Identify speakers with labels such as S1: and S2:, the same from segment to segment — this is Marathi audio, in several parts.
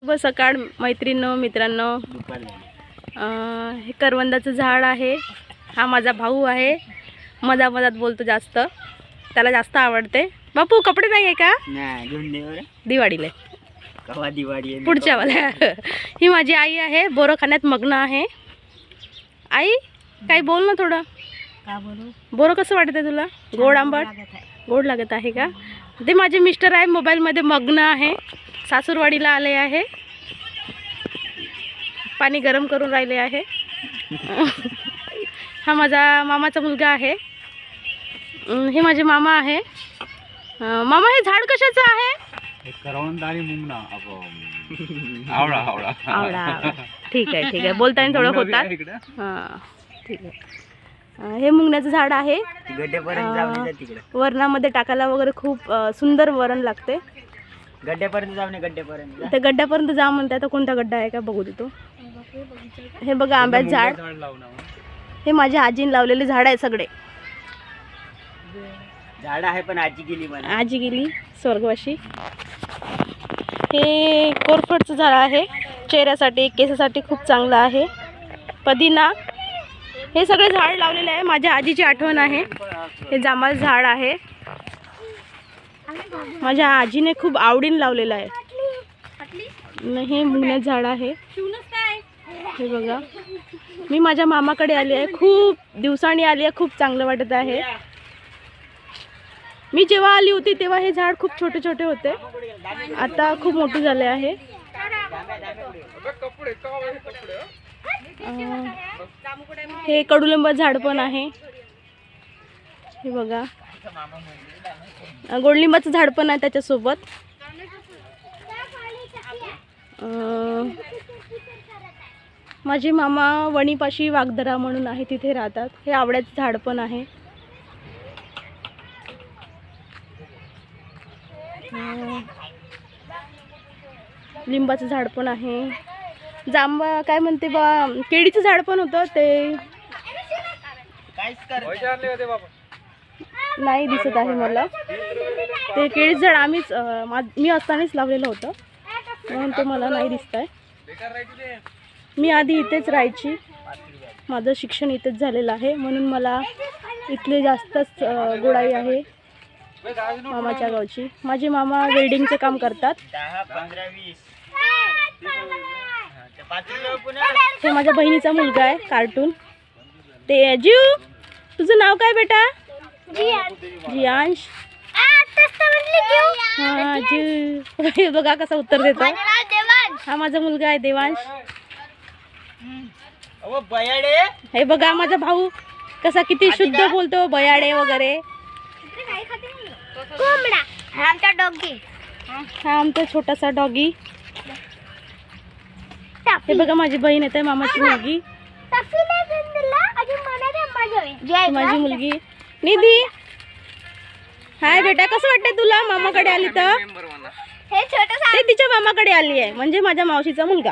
S1: शुभ सकाळ मैत्रिणींनो, मित्रांनो. हे करवंदाचं झाड आहे. हा माझा भाऊ आहे. मधात बोलतो जास्त, त्याला जास्त आवडते. बापू कपडे नाही आहे का? दिवाळीला
S2: दिवाळी
S1: पुढच्या वाला. ही माझी आई आहे, बोरं खाण्यात मग्न आहे. आई काही बोल ना थोडं. बोरं कसं वाटतं तुला? गोड आंबट गोड लागत आहे का? ते माझे मिस्टर आहे, मोबाईलमध्ये मग्न आहे. सासूरवाडीला आले आहे, पाणी गरम करून राहिले आहे. हा माझा मामाचा मुलगा आहे. हे माझे मामा आहे. मामा हे झाड कशाचं आहे? आवळा. ठीक आहे बोलताना थोडं होतात. हां ठीक आहे. हे मुंगण्याचं झाड आहे. वरणामध्ये टाकायला वगैरे खूप सुंदर वरण लागते.
S2: गड्ड्यापर्यंत
S1: ते गड्ड्यापर्यंत जा म्हणते. आता कोणता गड्डा आहे का बघू देतो. हे बघा आंब्याचं झाड. हे माझ्या आजीने लावलेले झाड आहे. सगळे
S2: झाड आहे पण आजी गेली
S1: स्वर्गवाशी. हे कोरफडचं झाड आहे. चेहऱ्यासाठी केसासाठी खूप चांगलं आहे. पुदिना. हे सगळे झाड लावलेले आहे. माझ्या आजीची आठवण आहे. हे जांभळं झाड आहे. माझ्या आजीने खूप आवडीने लावलेलं आहे. हे मुंगण्याचं झाड आहे. हे बघा, मी माझ्या मामाकडे आली आहे. खूप दिवसांनी आली आहे. खूप चांगलं वाटत आहे. मी जेव्हा आली होती तेव्हा हे झाड खूप छोटे छोटे होते. आता खूप मोठे झाले आहे. हे कडुलिंबाचं झाड पण आहे. हे बघा, गोडलिंबाचं झाड पण आहे त्याच्यासोबत. माझे मामा वणीपाशी वागदरा म्हणून आहे, तिथे राहतात. हे आवळ्याचं झाड पण आहे. लिंबाचं झाड पण आहे. जांभा काय म्हणते बा, केळीचं झाड पण होतं. ते नाही दिसत आहे मला. ते केळीचं झाड मी असतानाच लावलेलं होतं, म्हणून ते मला नाही दिसत आहे. मी आधी इथेच राहायची. माझं शिक्षण इथेच झालेलं आहे, म्हणून मला इथले जास्तच गोडाई आहे मामाच्या गावची. माझे मामा वेल्डिंगचे काम करतात. हे माझ्या बहिणीचा मुलगा आहे, कार्टून. ते जीव, तुझं नाव काय बेटा? जियांश. हा जीव. बघा कसं उत्तर देतो. हा माझा मुलगा आहे देवांश. हे बघा माझा भाऊ कसा किती शुद्ध बोलतो, बयाडे वगैरे. हा आमचा छोटासा डॉगी. हे बघा माझी बहीण येते, मामाची मुलगी. माझी मुलगी निधी. हाय बेटा, कसं वाटतंय तुला मामाकडे आली तर? ते तिच्या मामाकडे आली आहे, म्हणजे माझ्या मावशीचा मुलगा.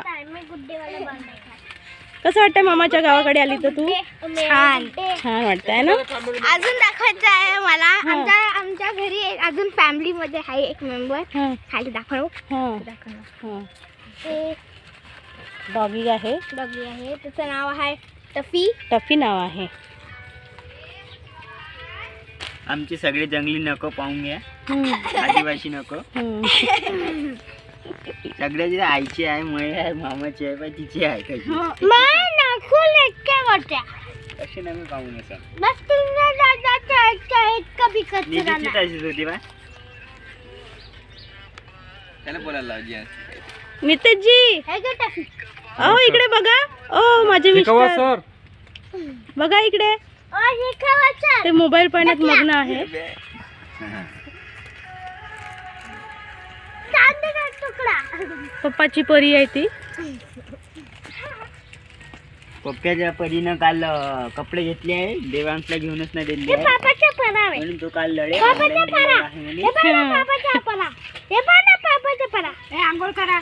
S1: कसं वाटतंय मामाच्या गावाकडे आली तर तू? छान वाटतंय ना?
S3: अजून दाखवायचं आहे मला. आमच्या घरी अजून फॅमिली मध्ये आहे एक मेंबर. खाली दाखव.
S1: डॉगी आहे.
S3: त्याचं नाव आहे
S1: टफी नाव आहे.
S2: आमचे सगळे जंगली नको पाहून घ्या. आदिवासी नको. सगळ्याची आईची आहे, मय आहे, मामाची आहे, पण तिची आहे कशी नवी पाहून असं होती बा. त्याला बोलायला लावजी.
S1: नितेशजी अहो इकडे बघा. ओ माझे मिस्टर बघा इकडे. ते मोबाईल पाहण्यात मग्न आहे. पप्पाची परी आहे ती.
S2: पप्प्याच्या परीनं काल कपडे घेतले आहे. देवांशला घेऊनच नाही दिले म्हणून तो काल लढे.
S3: आंघोळ करा.